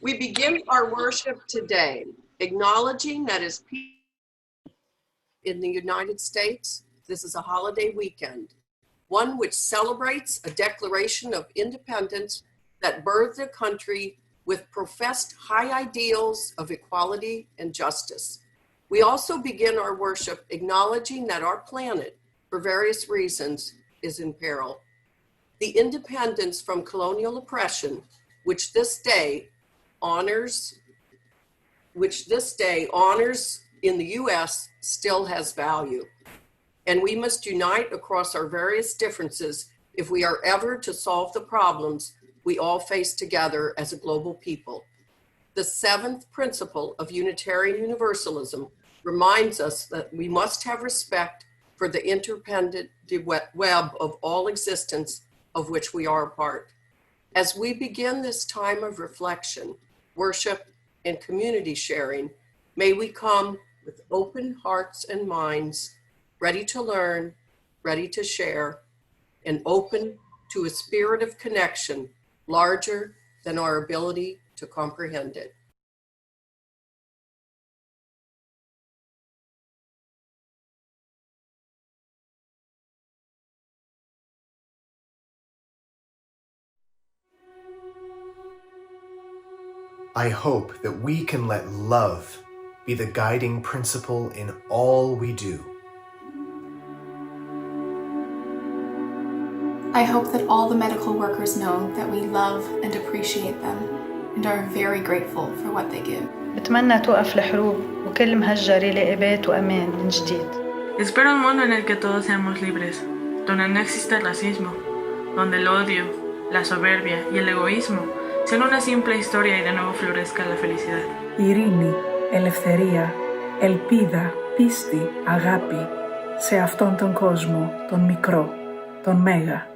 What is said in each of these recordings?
We begin our worship today, acknowledging that as people in the United States, this is a holiday weekend, one which celebrates a declaration of independence that birthed a country with professed high ideals of equality and justice. We also begin our worship acknowledging that our planet, for various reasons, is in peril. The independence from colonial oppression, which this day honors in the US, still has value. And we must unite across our various differences if we are ever to solve the problems we all face together as a global people. The seventh principle of Unitarian Universalism reminds us that we must have respect for the interdependent web of all existence of which we are a part. As we begin this time of reflection, worship, and community sharing, may we come with open hearts and minds, ready to learn, ready to share, and open to a spirit of connection larger than our ability to comprehend it. I hope that we can let love be the guiding principle in all we do. I hope that all the medical workers know that we love and appreciate them and are very grateful for what they give. بتمنى توقف الحروب وكل مهجر يلاقي بيت وأمان من جديد. Espero un mundo en el que todos seamos libres, donde no existe racismo, donde el odio, la soberbia y el egoísmo sean una simple historia y de nuevo florezca la felicidad. Ειρήνη, ελευθερία, ελπίδα, πίστη, αγάπη σε αυτόν τον κόσμο, τον μικρό, τον μέγα.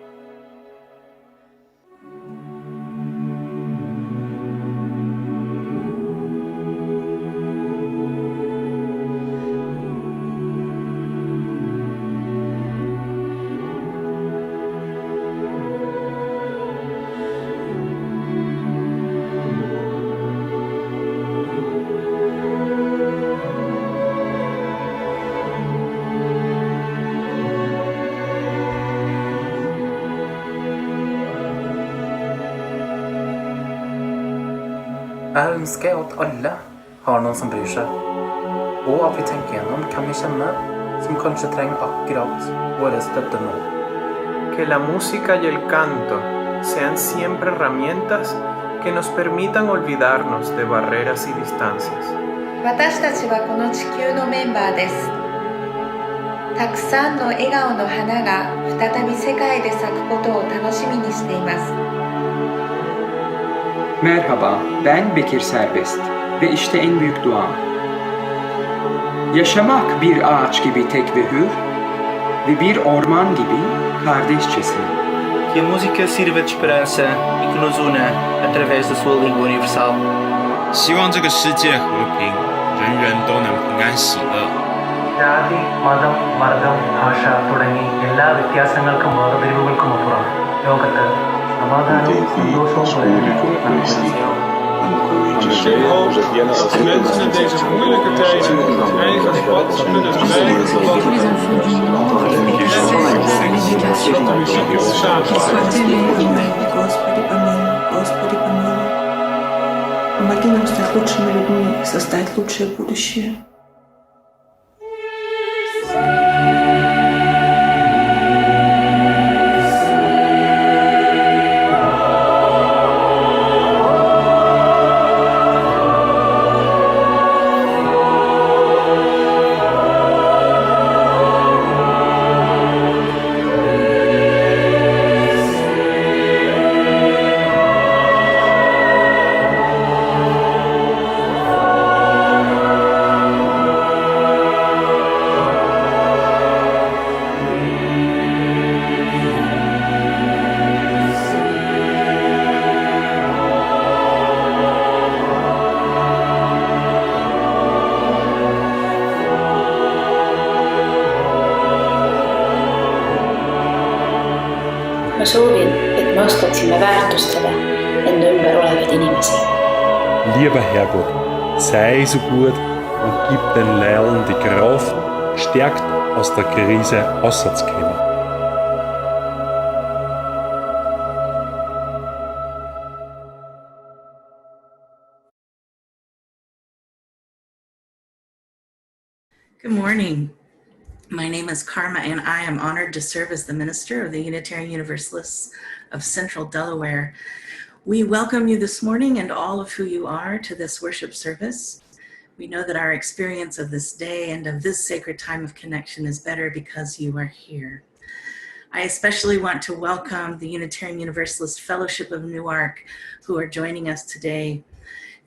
Jeg ønsker at alle har noen som bryr seg, og at vi tenker gjennom hvem vi kjenner som kanskje trenger akkurat vår støtte nå. Que la música y el canto sean siempre herramientas que nos permitan olvidarnos de barreras y distancias. 私たちはこの地球のメンバーです。たくさんの笑顔の花が再び世界で咲くことを楽しみにしています。 Merhaba, ben Bekir Serbest ve işte en büyük duam. Yaşamak bir ağaç gibi tek ve hür ve bir orman gibi kardeşçesine. Que a música sirva de esperança e que nos una através da sua língua universal. 希望这个世界和平，人人都能平安喜乐。 ജാതി, മതം, വർഗം, ഭാഷ തുടങ്ങി എല്ലാ വ്യത്യാസങ്ങൾക്കും വേർതിരിവുകൾക്കുമപ്പുറം ലോകത്ത് സമാധാനവും സന്തോഷവും Ik hoop dat mensen in deze moeilijke tijden hun eigen pad kunnen wijden dat de muziek ons samenhoudt. Помоги нам стать лучшими людьми и создать лучшее будущее. Ma soovin, et me austaksime väärtustada enda ümber olevaid inimesi. Lieber Herrgott, sei so gut und gib den Lehrern die Kraft, gestärkt aus der Krise rauszukommen. Good morning. My name is Karma, and I am honored to serve as the minister of the Unitarian Universalists of Central Delaware. We welcome you this morning and all of who you are to this worship service. We know that our experience of this day and of this sacred time of connection is better because you are here. I especially want to welcome the Unitarian Universalist Fellowship of Newark, who are joining us today.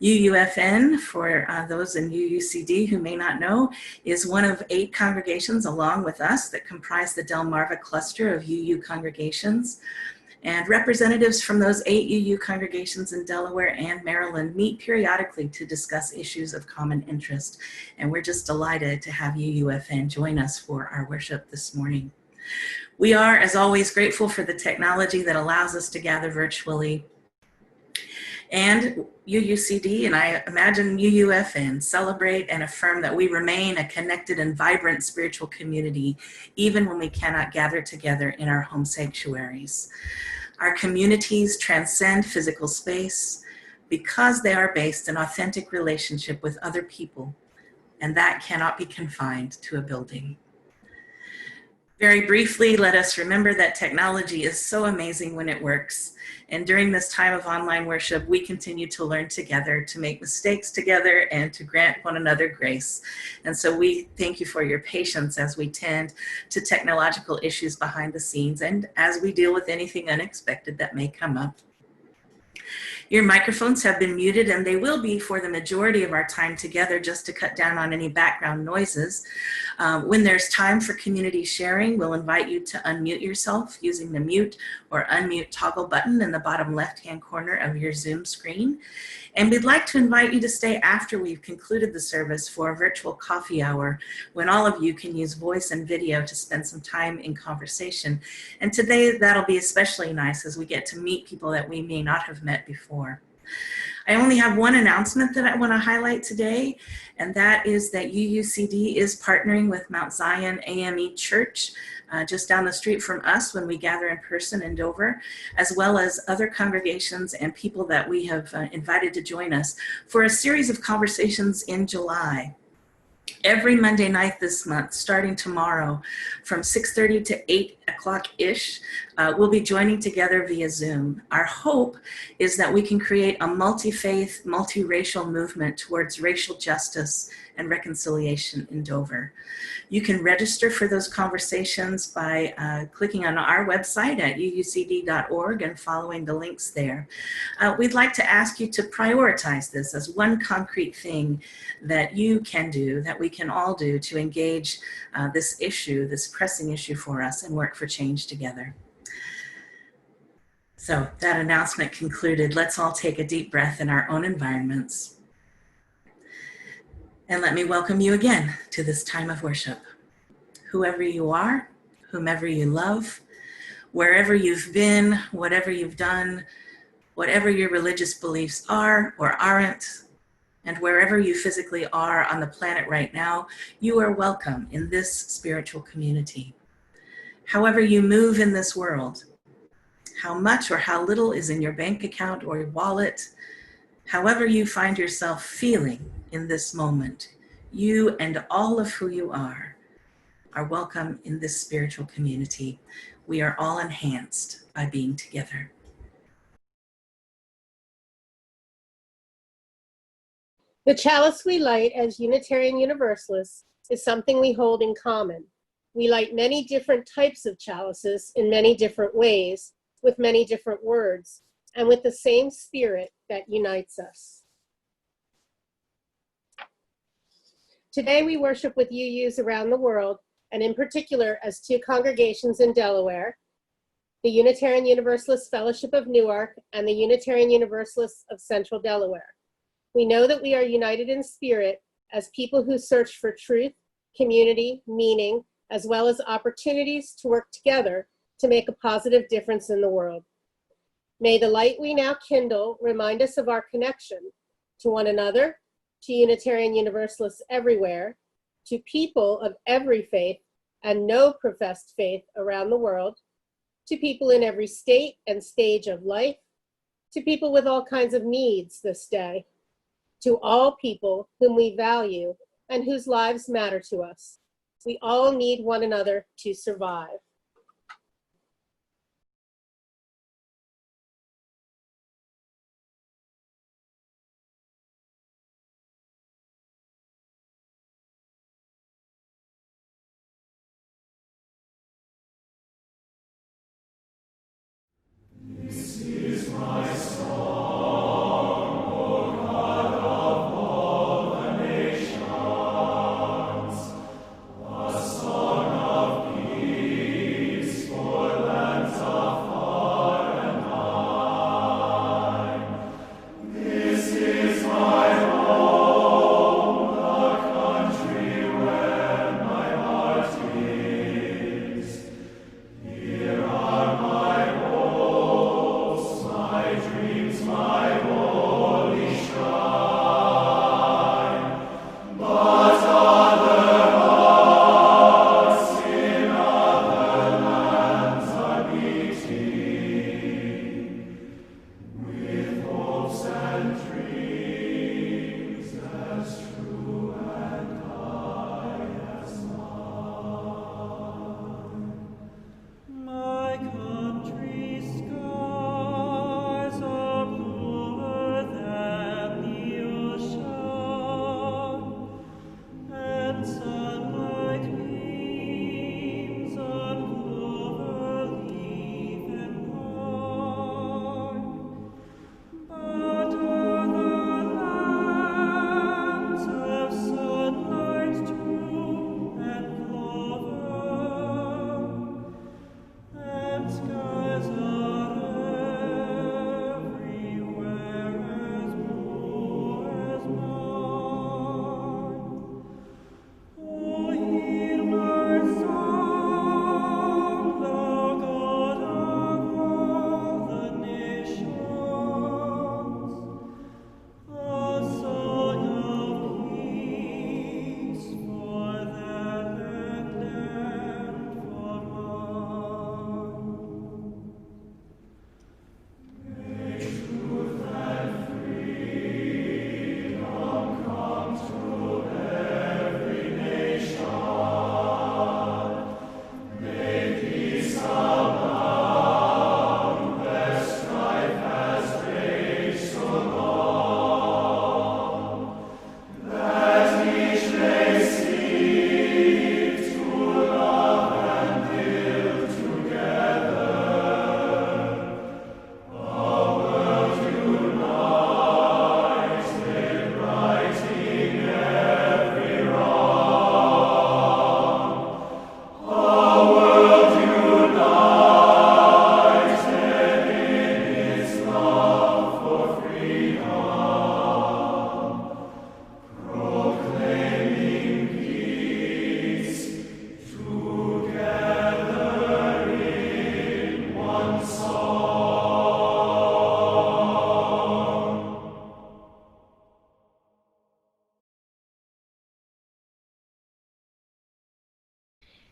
UUFN, for those in UUCD who may not know, is one of 8 congregations along with us that comprise the Delmarva cluster of UU congregations. And representatives from those 8 UU congregations in Delaware and Maryland meet periodically to discuss issues of common interest. And we're just delighted to have UUFN join us for our worship this morning. We are, as always, grateful for the technology that allows us to gather virtually. And UUCD, and I imagine UUFN, celebrate and affirm that we remain a connected and vibrant spiritual community, even when we cannot gather together in our home sanctuaries. Our communities transcend physical space because they are based in authentic relationship with other people, and that cannot be confined to a building. Very briefly, let us remember that technology is so amazing when it works. And during this time of online worship, we continue to learn together, to make mistakes together, and to grant one another grace. And so we thank you for your patience as we tend to technological issues behind the scenes and as we deal with anything unexpected that may come up. Your microphones have been muted, and they will be for the majority of our time together, just to cut down on any background noises. When there's time for community sharing, we'll invite you to unmute yourself using the mute or unmute toggle button in the bottom left-hand corner of your Zoom screen. And we'd like to invite you to stay after we've concluded the service for a virtual coffee hour, when all of you can use voice and video to spend some time in conversation. And today that'll be especially nice as we get to meet people that we may not have met before. I only have one announcement that I want to highlight today, and that is that UUCD is partnering with Mount Zion AME Church just down the street from us when we gather in person in Dover, as well as other congregations and people that we have invited to join us for a series of conversations in July. Every Monday night this month, starting tomorrow from 6:30 to 8 o'clock-ish, we'll be joining together via Zoom. Our hope is that we can create a multi-faith, multiracial movement towards racial justice and reconciliation in Dover. You can register for those conversations by clicking on our website at uucd.org and following the links there. We'd like to ask you to prioritize this as one concrete thing that you can do, that we can all do to engage this issue, this pressing issue for us, and work for change together. So that announcement concluded. Let's all take a deep breath in our own environments. And let me welcome you again to this time of worship. Whoever you are, whomever you love, wherever you've been, whatever you've done, whatever your religious beliefs are or aren't, and wherever you physically are on the planet right now, you are welcome in this spiritual community. However you move in this world, how much or how little is in your bank account or your wallet, however you find yourself feeling in this moment, you and all of who you are welcome in this spiritual community. We are all enhanced by being together. The chalice we light as Unitarian Universalists is something we hold in common. We light many different types of chalices in many different ways, with many different words, and with the same spirit that unites us. Today we worship with UUs around the world, and in particular as 2 congregations in Delaware, the Unitarian Universalist Fellowship of Newark and the Unitarian Universalists of Central Delaware. We know that we are united in spirit as people who search for truth, community, meaning, as well as opportunities to work together to make a positive difference in the world. May the light we now kindle remind us of our connection to one another, to Unitarian Universalists everywhere, to people of every faith and no professed faith around the world, to people in every state and stage of life, to people with all kinds of needs this day, to all people whom we value and whose lives matter to us. We all need one another to survive.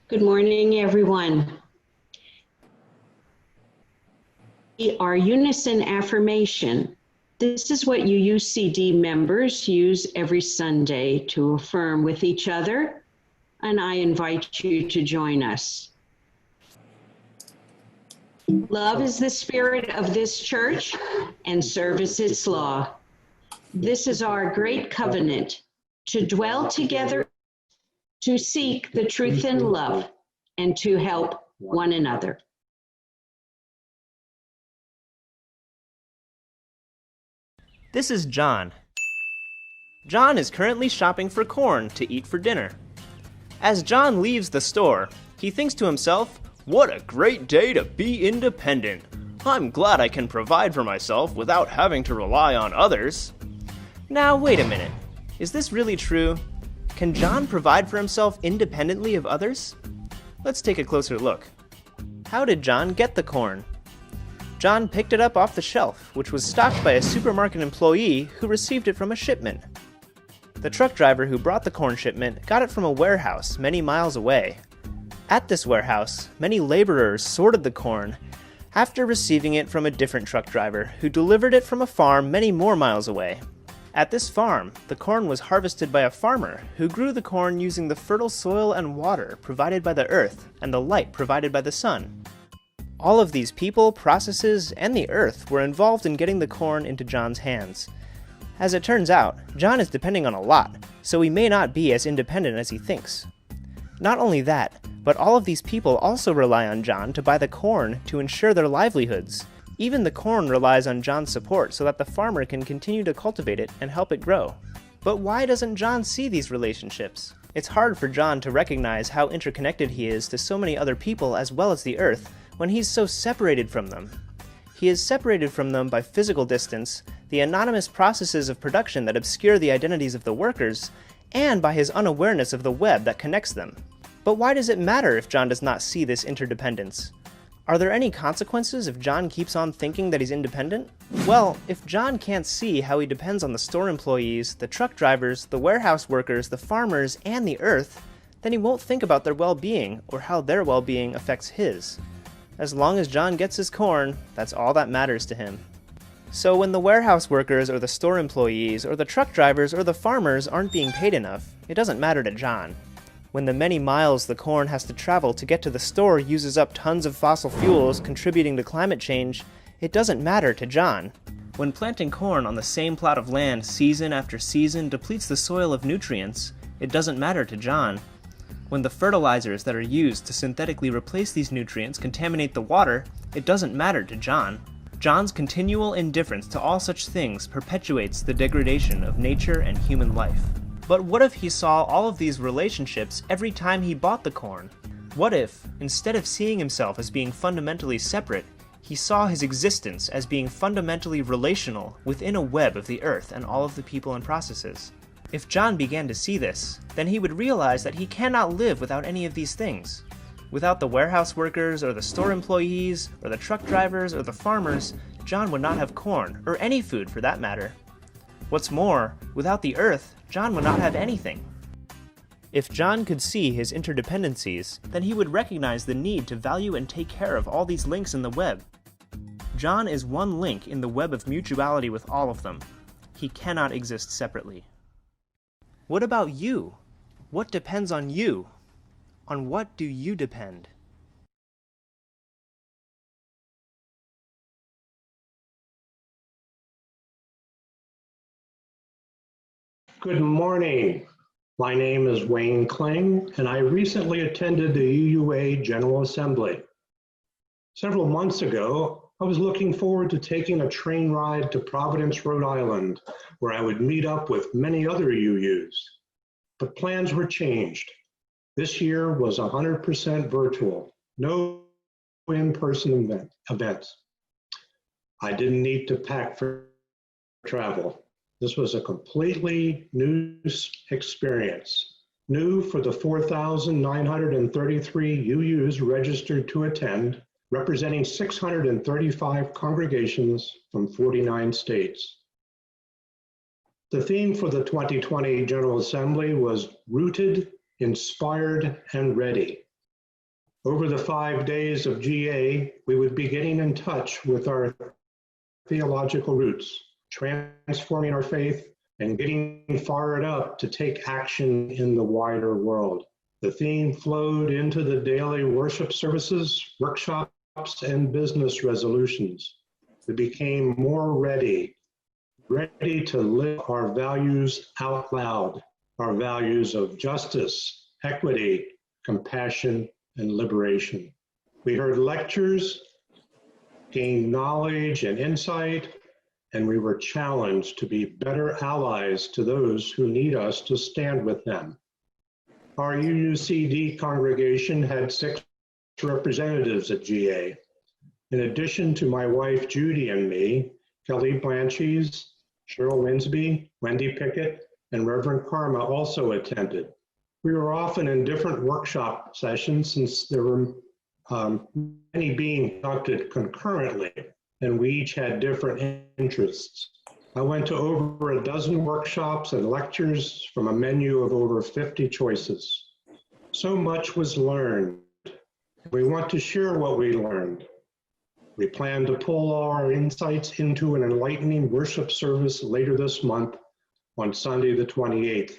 Good morning, everyone. Our unison affirmation. This is what UUCD members use every Sunday to affirm with each other, and I invite you to join us. Love is the spirit of this church, and service its law. This is our great covenant, to dwell together, to seek the truth in love, and to help one another. This is John. John is currently shopping for corn to eat for dinner. As John leaves the store, he thinks to himself, "What a great day to be independent. I'm glad I can provide for myself without having to rely on others." Now, wait a minute. Is this really true? Can John provide for himself independently of others? Let's take a closer look. How did John get the corn? John picked it up off the shelf, which was stocked by a supermarket employee who received it from a shipment. The truck driver who brought the corn shipment got it from a warehouse many miles away. At this warehouse, many laborers sorted the corn after receiving it from a different truck driver who delivered it from a farm many more miles away. At this farm, the corn was harvested by a farmer who grew the corn using the fertile soil and water provided by the earth and the light provided by the sun. All of these people, processes, and the earth were involved in getting the corn into John's hands. As it turns out, John is depending on a lot, so he may not be as independent as he thinks. Not only that, but all of these people also rely on John to buy the corn to ensure their livelihoods. Even the corn relies on John's support so that the farmer can continue to cultivate it and help it grow. But why doesn't John see these relationships? It's hard for John to recognize how interconnected he is to so many other people as well as the earth when he's so separated from them. He is separated from them by physical distance, the anonymous processes of production that obscure the identities of the workers, and by his unawareness of the web that connects them. But why does it matter if John does not see this interdependence? Are there any consequences if John keeps on thinking that he's independent? Well, if John can't see how he depends on the store employees, the truck drivers, the warehouse workers, the farmers, and the earth, then he won't think about their well-being or how their well-being affects his. As long as John gets his corn, that's all that matters to him. So when the warehouse workers or the store employees or the truck drivers or the farmers aren't being paid enough, it doesn't matter to John. When the many miles the corn has to travel to get to the store uses up tons of fossil fuels contributing to climate change, it doesn't matter to John. When planting corn on the same plot of land season after season depletes the soil of nutrients, it doesn't matter to John. When the fertilizers that are used to synthetically replace these nutrients contaminate the water, it doesn't matter to John. John's continual indifference to all such things perpetuates the degradation of nature and human life. But what if he saw all of these relationships every time he bought the corn? What if, instead of seeing himself as being fundamentally separate, he saw his existence as being fundamentally relational within a web of the earth and all of the people and processes? If John began to see this, then he would realize that he cannot live without any of these things. Without the warehouse workers, or the store employees, or the truck drivers, or the farmers, John would not have corn, or any food for that matter. What's more, without the earth, John would not have anything. If John could see his interdependencies, then he would recognize the need to value and take care of all these links in the web. John is one link in the web of mutuality with all of them. He cannot exist separately. What about you? What depends on you? On what do you depend? Good morning. My name is Wayne Kling, and I recently attended the UUA General Assembly. Several months ago, I was looking forward to taking a train ride to Providence, Rhode Island, where I would meet up with many other UUs. But plans were changed. This year was 100% virtual, no in-person events. I didn't need to pack for travel. This was a completely new experience, new for the 4,933 UUs registered to attend, representing 635 congregations from 49 states. The theme for the 2020 General Assembly was Rooted, Inspired, and Ready. Over the 5 days of GA, we would be getting in touch with our theological roots, transforming our faith, and getting fired up to take action in the wider world. The theme flowed into the daily worship services, workshops, and business resolutions. We became more ready to live our values out loud, our values of justice, equity, compassion, and liberation. We heard lectures, gained knowledge and insight, and we were challenged to be better allies to those who need us to stand with them. Our UUCD congregation had 6 representatives at GA. In addition to my wife Judy and me, Kelly Blanchese, Cheryl Winsby, Wendy Pickett, and Reverend Karma also attended. We were often in different workshop sessions since there were many being conducted concurrently. and we each had different interests. I went to over a dozen workshops and lectures from a menu of over 50 choices. So much was learned. We want to share what we learned. We plan to pull our insights into an enlightening worship service later this month on Sunday the 28th.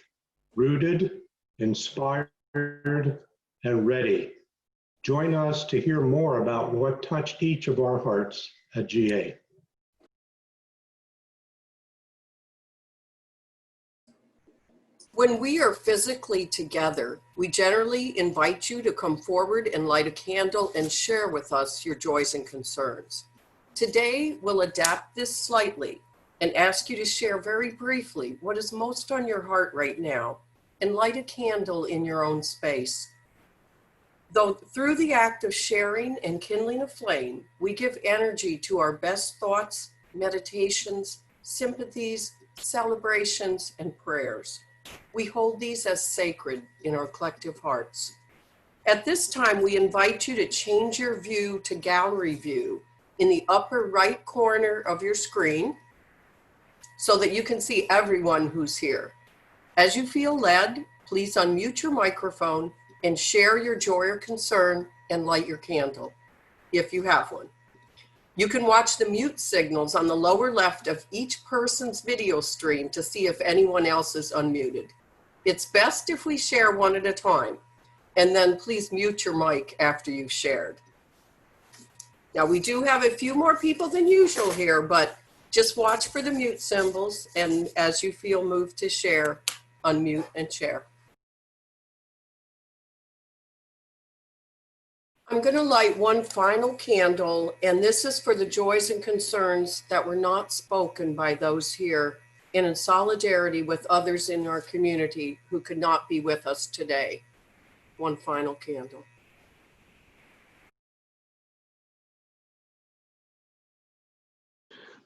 Rooted, inspired, and ready. Join us to hear more about what touched each of our hearts at GA. When we are physically together, we generally invite you to come forward and light a candle and share with us your joys and concerns. Today, we'll adapt this slightly and ask you to share very briefly what is most on your heart right now and light a candle in your own space. Though through the act of sharing and kindling a flame, we give energy to our best thoughts, meditations, sympathies, celebrations, and prayers. We hold these as sacred in our collective hearts. At this time, we invite you to change your view to gallery view in the upper right corner of your screen so that you can see everyone who's here. As you feel led, please unmute your microphone and share your joy or concern and light your candle, if you have one. You can watch the mute signals on the lower left of each person's video stream to see if anyone else is unmuted. It's best if we share one at a time, and then please mute your mic after you've shared. Now, we do have a few more people than usual here, but just watch for the mute symbols, and as you feel moved to share, unmute and share. I'm going to light one final candle, and this is for the joys and concerns that were not spoken by those here, and in solidarity with others in our community who could not be with us today. One final candle.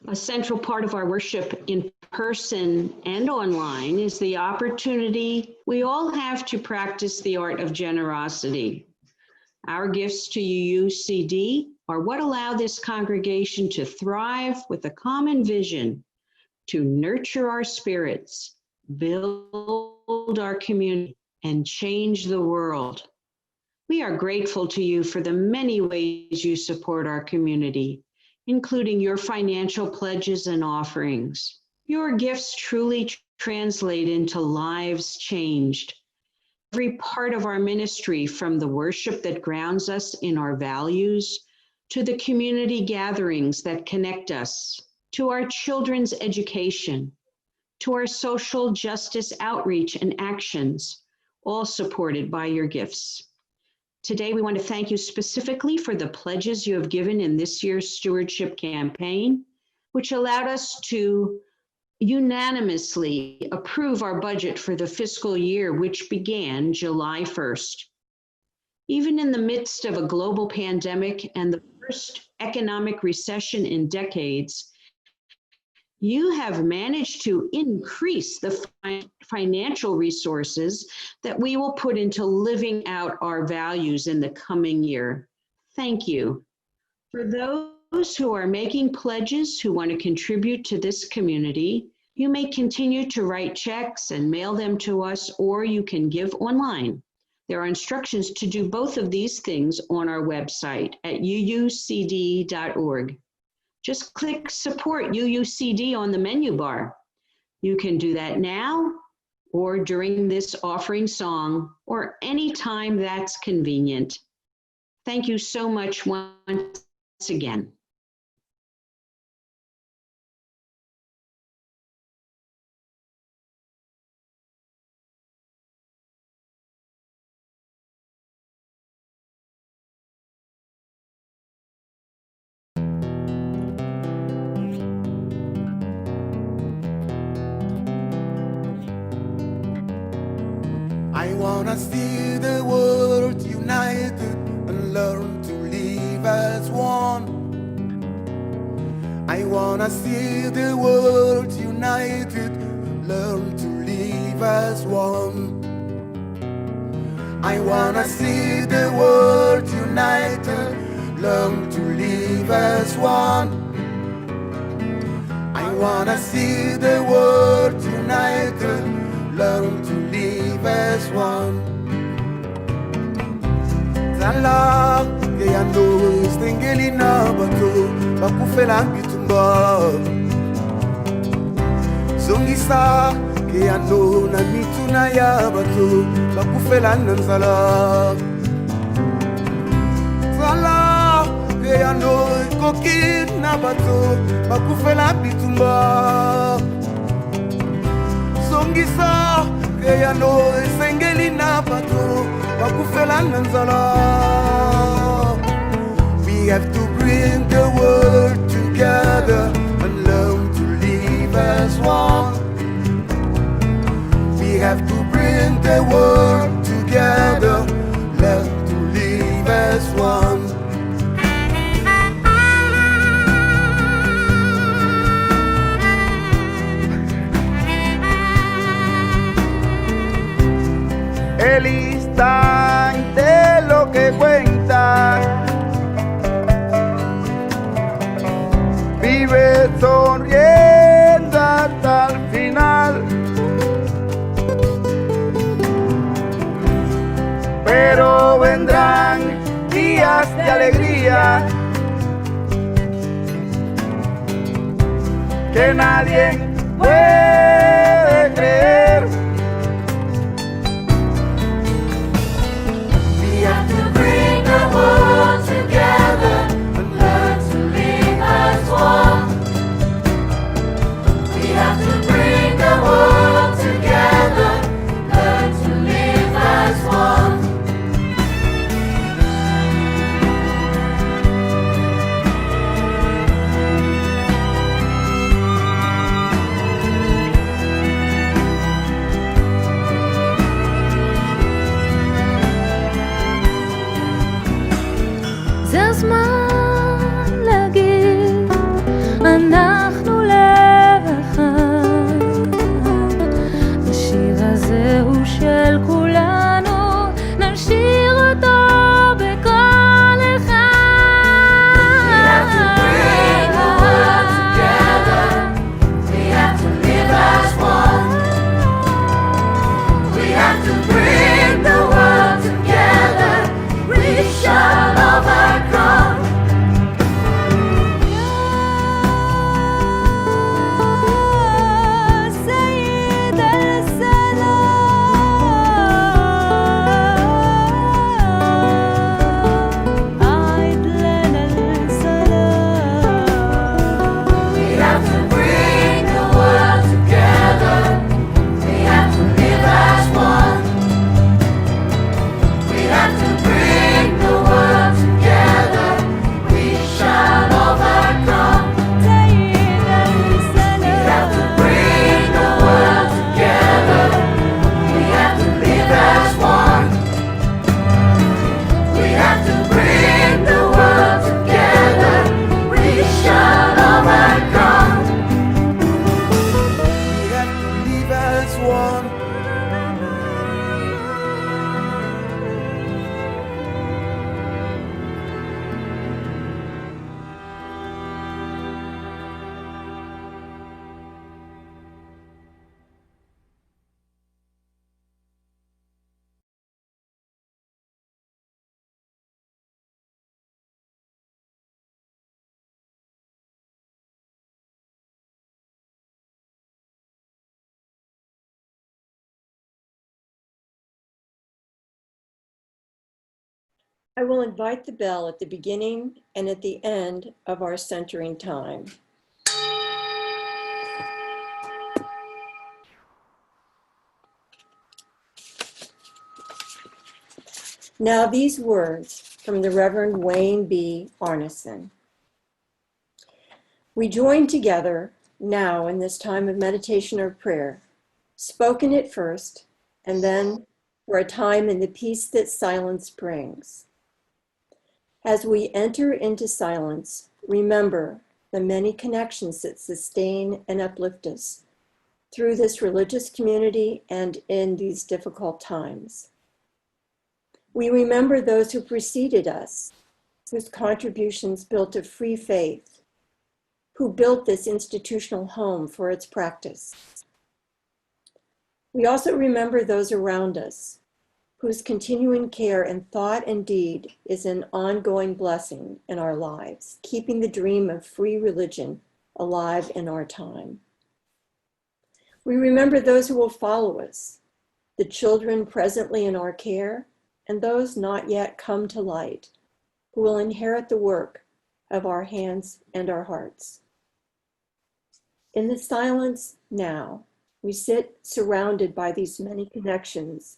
A central part of our worship in person and online is the opportunity we all have to practice the art of generosity. Our gifts to UUCD are what allow this congregation to thrive with a common vision to nurture our spirits, build our community, and change the world. We are grateful to you for the many ways you support our community, including your financial pledges and offerings. Your gifts truly translate into lives changed. Every part of our ministry, from the worship that grounds us in our values, to the community gatherings that connect us, to our children's education, to our social justice outreach and actions, all supported by your gifts. Today, we want to thank you specifically for the pledges you have given in this year's stewardship campaign, which allowed us to unanimously approve our budget for the fiscal year, which began July 1st. Even in the midst of a global pandemic and the worst economic recession in decades, you have managed to increase the financial resources that we will put into living out our values in the coming year. Thank you. For those who are making pledges who want to contribute to this community, you may continue to write checks and mail them to us, or you can give online. There are instructions to do both of these things on our website at uucd.org. Just click Support UUCD on the menu bar. You can do that now or during this offering song or any time that's convenient. Thank you so much once again. I wanna see the world united and learn to live as one. I wanna see the world united, learn to live as one. I wanna see the world united, learn to live as one. wanna see the world united, learn to live as one. Zala ke yando stengeli na bato bakufela bitumba. Zongisa ke yando na mituna ya bato bakufela nanzala. Zala ke yando kokit na bato bakufela bitumba. Zongisa ke yando stengeli na bato bakufela nanzala. We have to bring the world together and learn to live as one. We have to bring the world together, learn to live as one. El instante lo que cuenta, vive sonriendo hasta el final, pero vendrán días de alegría que nadie puede creer. זה הזמן להגיד, אנחנו לאחד. השיר הזה הוא של כולנו, נשיר אותו בכל אחד. We have to bring the world together, we have to live as one. We have to bring the world together, we shall overcome. I will invite the bell at the beginning and at the end of our centering time. Now these words from the Reverend Wayne B. Arneson. We join together now in this time of meditation or prayer, spoken at first, and then for a time in the peace that silence brings. As we enter into silence, remember the many connections that sustain and uplift us through this religious community and in these difficult times. We remember those who preceded us, whose contributions built a free faith, who built this institutional home for its practice. We also remember those around us, whose continuing care in thought and deed is an ongoing blessing in our lives, keeping the dream of free religion alive in our time. We remember those who will follow us, the children presently in our care, and those not yet come to light, who will inherit the work of our hands and our hearts. In the silence now, we sit surrounded by these many connections,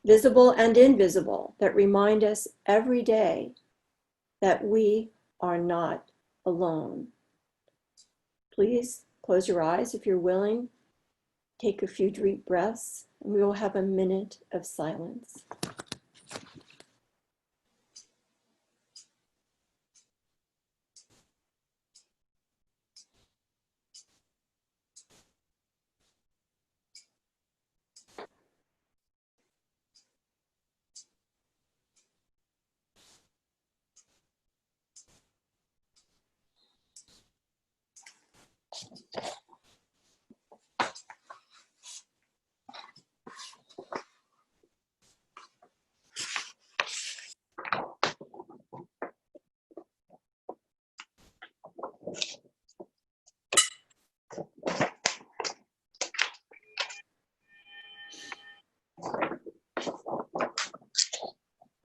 visible and invisible, that remind us every day that we are not alone. Please close your eyes if you're willing. Take a few deep breaths, and we will have a minute of silence.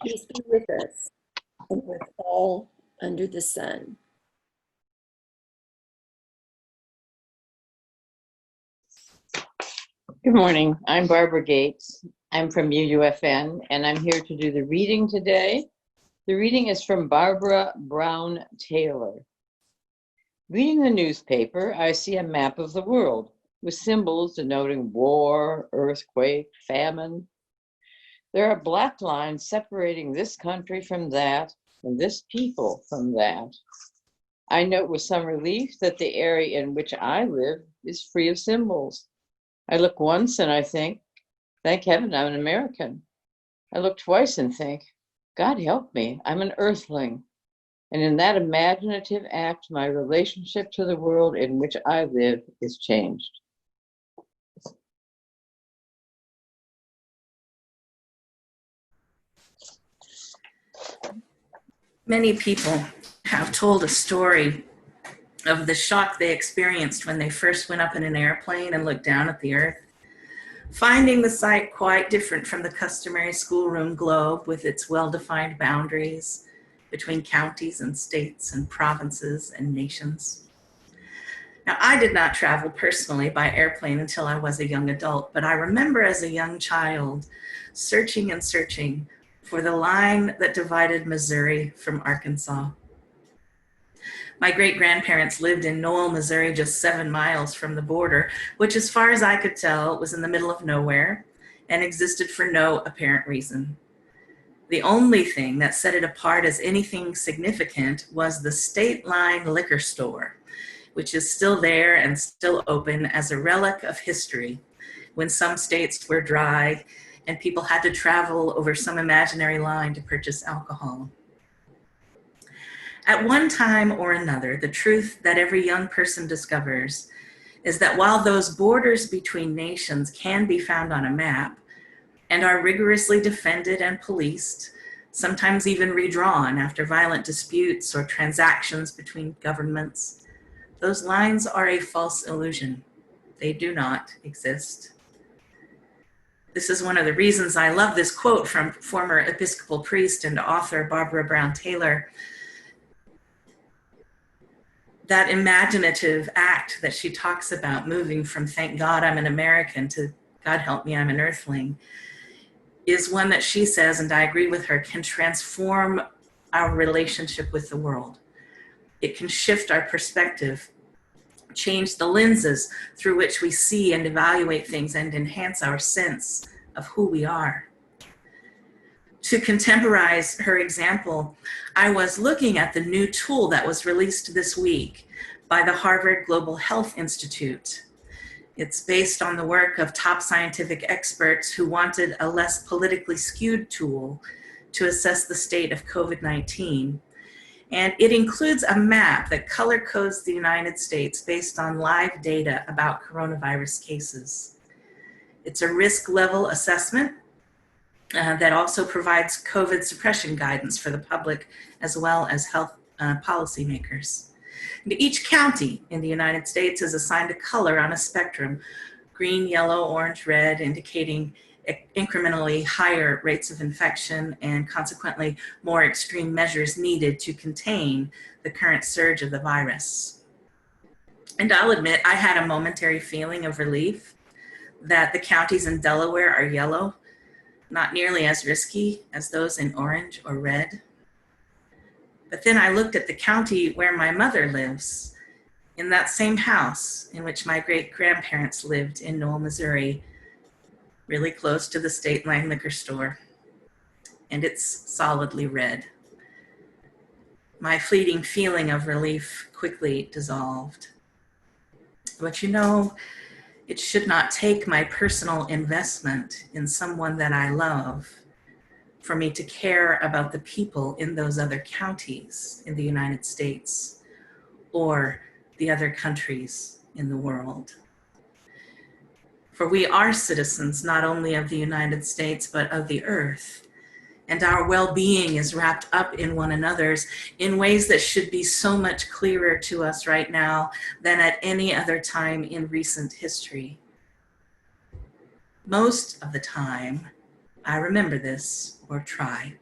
Peace be with us and with all under the sun. Good morning. I'm Barbara Gates. I'm from UUFN, and I'm here to do the reading today. The reading is from Barbara Brown Taylor. Reading the newspaper, I see a map of the world with symbols denoting war, earthquake, famine. There are black lines separating this country from that, and this people from that. I note with some relief that the area in which I live is free of symbols. I look once and I think, thank heaven I'm an American. I look twice and think, God help me, I'm an earthling. And in that imaginative act, my relationship to the world in which I live is changed. Many people have told a story of the shock they experienced when they first went up in an airplane and looked down at the earth, finding the sight quite different from the customary schoolroom globe with its well-defined boundaries between counties and states and provinces and nations. Now, I did not travel personally by airplane until I was a young adult, but I remember as a young child searching and searching for the line that divided Missouri from Arkansas. My great-grandparents lived in Knoll, Missouri, just 7 miles from the border, which as far as I could tell was in the middle of nowhere and existed for no apparent reason. The only thing that set it apart as anything significant was the state line liquor store, which is still there and still open as a relic of history when some states were dry and people had to travel over some imaginary line to purchase alcohol. At one time or another, the truth that every young person discovers is that while those borders between nations can be found on a map and are rigorously defended and policed, sometimes even redrawn after violent disputes or transactions between governments, those lines are a false illusion. They do not exist. This is one of the reasons I love this quote from former Episcopal priest and author Barbara Brown Taylor. That imaginative act that she talks about, moving from thank God I'm an American to God help me I'm an earthling, is one that she says, and I agree with her, can transform our relationship with the world. It can shift our perspective, change the lenses through which we see and evaluate things, and enhance our sense of who we are. To contemporize her example, I was looking at the new tool that was released this week by the Harvard Global Health Institute. It's based on the work of top scientific experts who wanted a less politically skewed tool to assess the state of COVID-19. And it includes a map that color codes the United States based on live data about coronavirus cases. It's a risk level assessment that also provides COVID suppression guidance for the public as well as health policymakers. And each county in the United States is assigned a color on a spectrum: green, yellow, orange, red, indicating incrementally higher rates of infection and consequently more extreme measures needed to contain the current surge of the virus. And I'll admit, I had a momentary feeling of relief that the counties in Delaware are yellow, not nearly as risky as those in orange or red. But then I looked at the county where my mother lives, in that same house in which my great-grandparents lived in Knoll, Missouri, really close to the state line liquor store, and it's solidly red. My fleeting feeling of relief quickly dissolved. But you know, it should not take my personal investment in someone that I love for me to care about the people in those other counties in the United States or the other countries in the world. For we are citizens not only of the United States, but of the earth. And our well-being is wrapped up in one another's in ways that should be so much clearer to us right now than at any other time in recent history. Most of the time, I remember this, or try.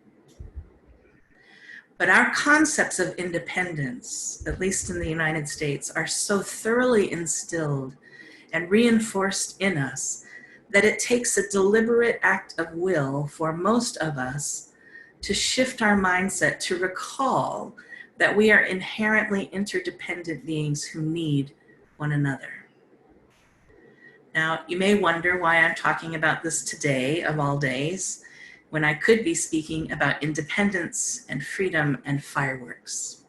But our concepts of independence, at least in the United States, are so thoroughly instilled and reinforced in us that it takes a deliberate act of will for most of us to shift our mindset to recall that we are inherently interdependent beings who need one another. Now, you may wonder why I'm talking about this today, of all days, when I could be speaking about independence and freedom and fireworks.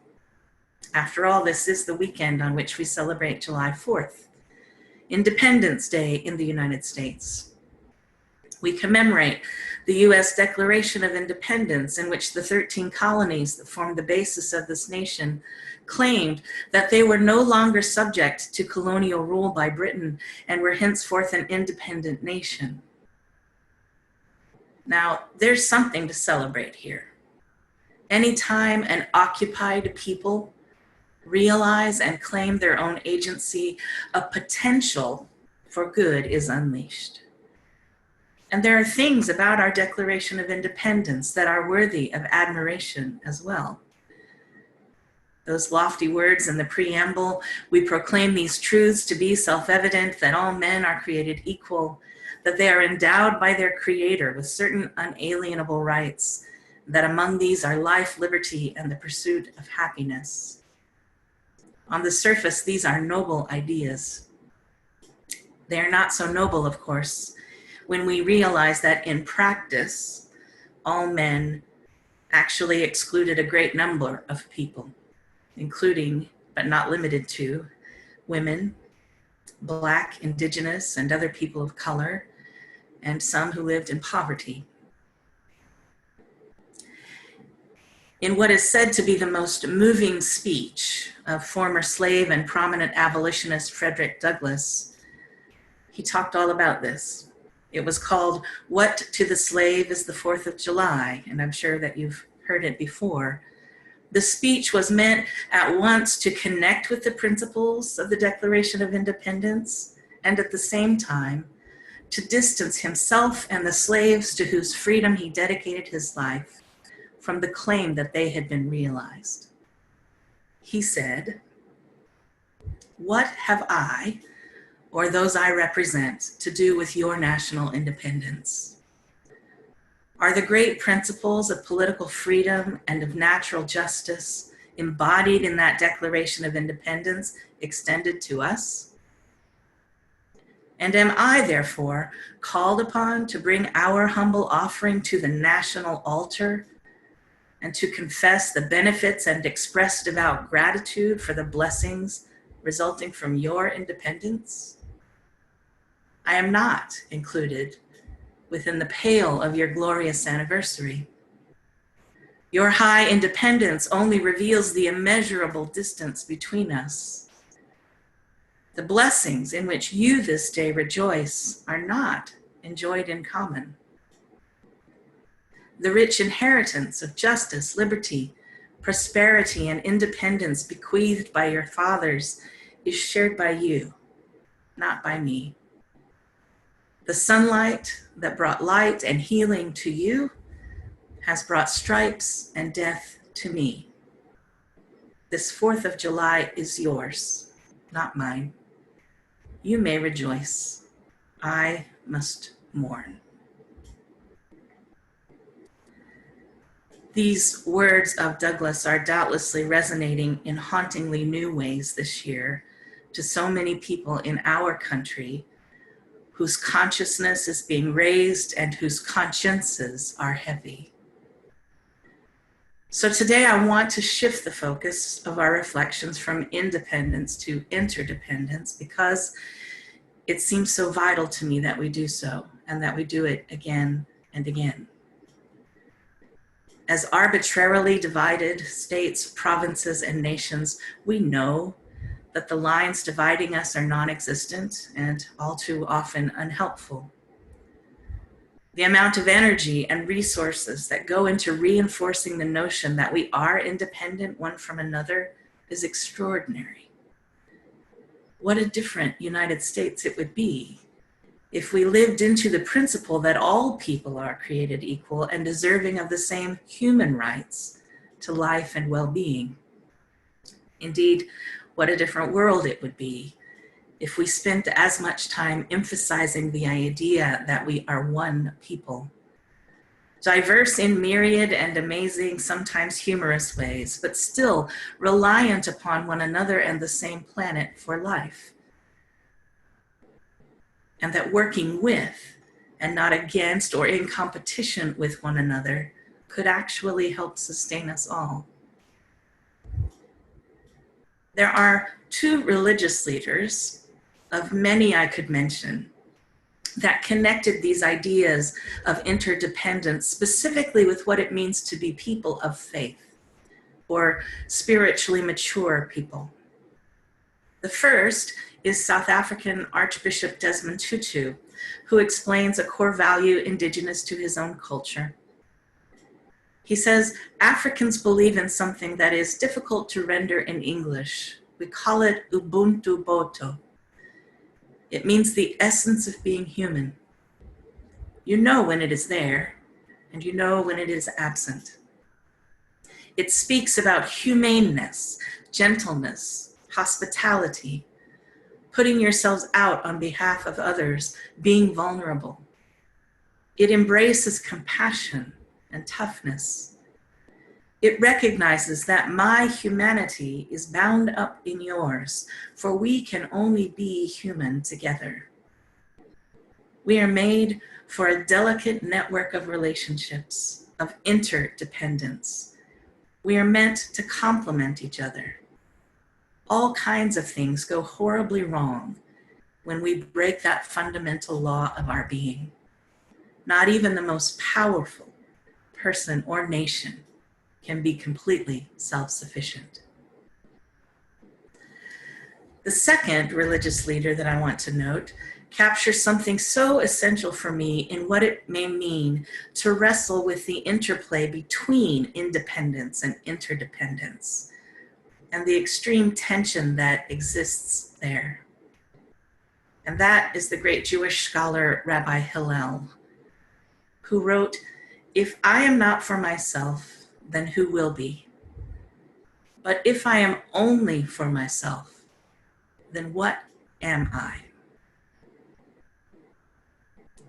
After all, this is the weekend on which we celebrate July 4th. Independence Day in the United States. We commemorate the U.S. Declaration of Independence, in which the 13 colonies that formed the basis of this nation claimed that they were no longer subject to colonial rule by Britain and were henceforth an independent nation. Now, there's something to celebrate here. Anytime an occupied people realize and claim their own agency, a potential for good is unleashed. And there are things about our Declaration of Independence that are worthy of admiration as well. Those lofty words in the preamble, we proclaim these truths to be self-evident, that all men are created equal, that they are endowed by their Creator with certain unalienable rights, that among these are life, liberty, and the pursuit of happiness. On the surface, these are noble ideas. They are not so noble, of course, when we realize that in practice, all men actually excluded a great number of people, including, but not limited to, women, Black, Indigenous, and other people of color, and some who lived in poverty. In what is said to be the most moving speech of former slave and prominent abolitionist Frederick Douglass, he talked all about this. It was called "What to the Slave is the 4th of July," and I'm sure that you've heard it before. The speech was meant at once to connect with the principles of the Declaration of Independence and at the same time to distance himself and the slaves to whose freedom he dedicated his life from the claim that they had been realized. He said, "What have I, or those I represent, to do with your national independence? Are the great principles of political freedom and of natural justice embodied in that Declaration of Independence extended to us? And am I, therefore, called upon to bring our humble offering to the national altar and to confess the benefits and express devout gratitude for the blessings resulting from your independence? I am not included within the pale of your glorious anniversary. Your high independence only reveals the immeasurable distance between us. The blessings in which you this day rejoice are not enjoyed in common. The rich inheritance of justice, liberty, prosperity, and independence bequeathed by your fathers is shared by you, not by me. The sunlight that brought light and healing to you has brought stripes and death to me. This 4th of July is yours, not mine. You may rejoice. I must mourn. These words of Douglas are doubtlessly resonating in hauntingly new ways this year to so many people in our country whose consciousness is being raised and whose consciences are heavy. So today I want to shift the focus of our reflections from independence to interdependence because it seems so vital to me that we do so and that we do it again and again. As arbitrarily divided states, provinces, and nations, we know that the lines dividing us are non-existent and all too often unhelpful. The amount of energy and resources that go into reinforcing the notion that we are independent one from another is extraordinary. What a different United States it would be if we lived into the principle that all people are created equal and deserving of the same human rights to life and well-being. Indeed, what a different world it would be if we spent as much time emphasizing the idea that we are one people, diverse in myriad and amazing, sometimes humorous ways, but still reliant upon one another and the same planet for life. And that working with and not against or in competition with one another could actually help sustain us all. There are 2 religious leaders, of many I could mention, that connected these ideas of interdependence specifically with what it means to be people of faith or spiritually mature people. The first is South African Archbishop Desmond Tutu, who explains a core value indigenous to his own culture. He says, Africans believe in something that is difficult to render in English. We call it Ubuntu Boto. It means the essence of being human. You know when it is there, and you know when it is absent. It speaks about humaneness, gentleness, hospitality, putting yourselves out on behalf of others, being vulnerable. It embraces compassion and toughness. It recognizes that my humanity is bound up in yours, for we can only be human together. We are made for a delicate network of relationships, of interdependence. We are meant to complement each other. All kinds of things go horribly wrong when we break that fundamental law of our being. Not even the most powerful person or nation can be completely self-sufficient. The second religious leader that I want to note captures something so essential for me in what it may mean to wrestle with the interplay between independence and interdependence and the extreme tension that exists there. And that is the great Jewish scholar Rabbi Hillel, who wrote, "If I am not for myself, then who will be? But if I am only for myself, then what am I?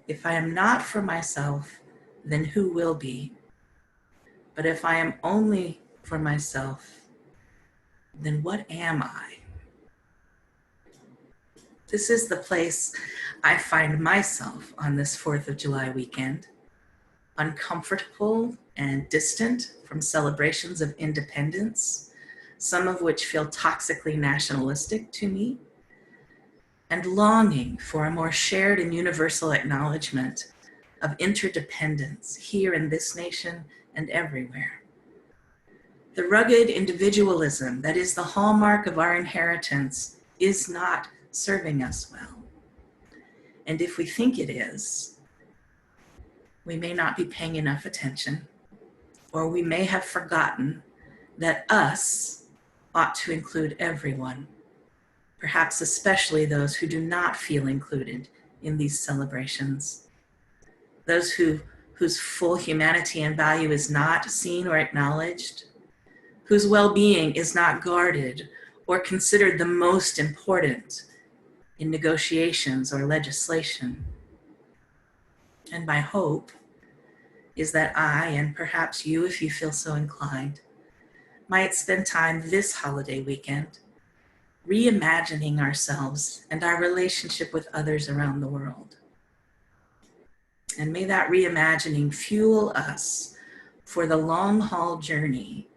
If I am not for myself, then who will be? But if I am only for myself, then what am I?" This is the place I find myself on this 4th of July weekend, uncomfortable and distant from celebrations of independence, some of which feel toxically nationalistic to me, and longing for a more shared and universal acknowledgement of interdependence here in this nation and everywhere. The rugged individualism that is the hallmark of our inheritance is not serving us well. And if we think it is, we may not be paying enough attention, or we may have forgotten that us ought to include everyone, perhaps especially those who do not feel included in these celebrations, those whose full humanity and value is not seen or acknowledged, whose well-being is not guarded or considered the most important in negotiations or legislation. And my hope is that I, and perhaps you if you feel so inclined, might spend time this holiday weekend reimagining ourselves and our relationship with others around the world. And may that reimagining fuel us for the long haul journey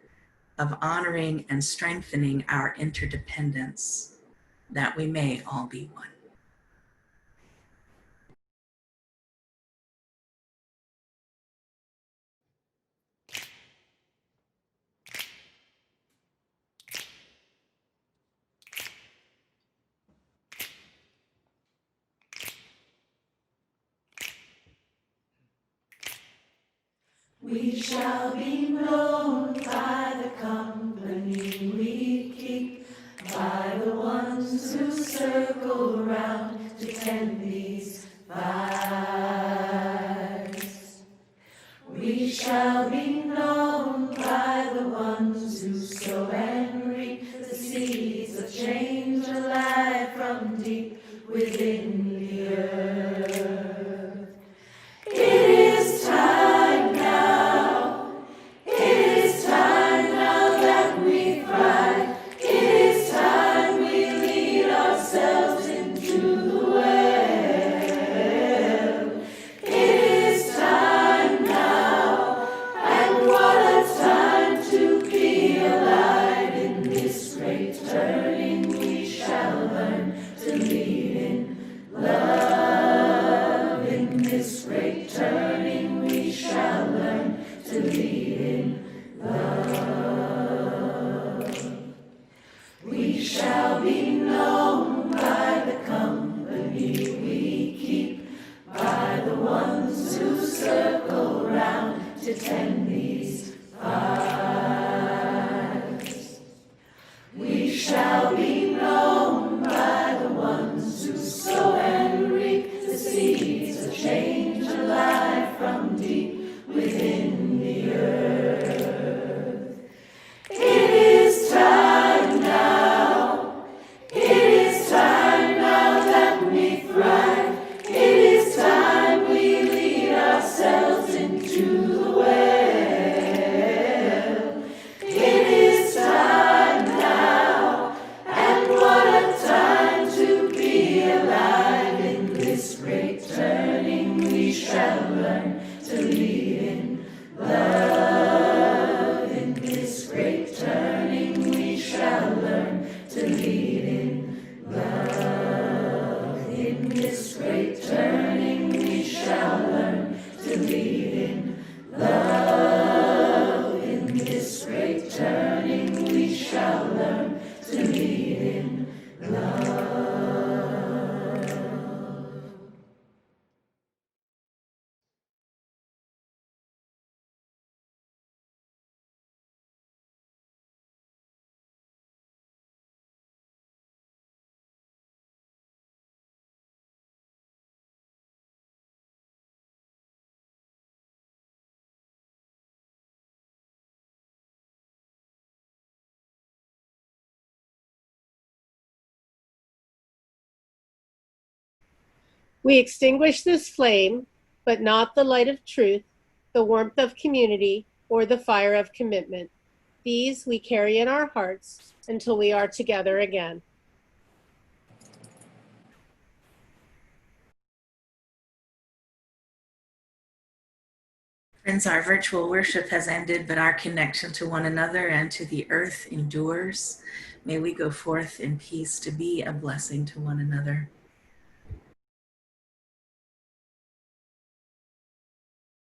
of honoring and strengthening our interdependence, that we may all be one. We shall be known by the company we keep, by the ones who circle round to tend these fires. We shall be known by the ones who sow and reap the seeds of change alive from deep within the earth. It is time now. It is time now that we thrive. It is time we lead ourselves into the well. It is time now, and what a time to be alive. In this great turning we shall learn to lead in love. In this great turning we shall learn to lead in love. We shall be known by the company we keep, by the ones who circle round to tend these fires. We shall be known by the ones who sow and reap the seeds of change alive from deep within the earth. It is time now. It is time now that we thrive. It is time we lead ourselves into the well. It is time now, and what a time to be alive. In this great turning we shall learn to lead in love. In this great turning we shall learn to lead in love. In this great turning we shall learn to lead in love. In this great turning we shall learn to lead in love. We extinguish this flame, but not the light of truth, the warmth of community, or the fire of commitment. These we carry in our hearts until we are together again. Friends, our virtual worship has ended, but our connection to one another and to the earth endures. May we go forth in peace to be a blessing to one another.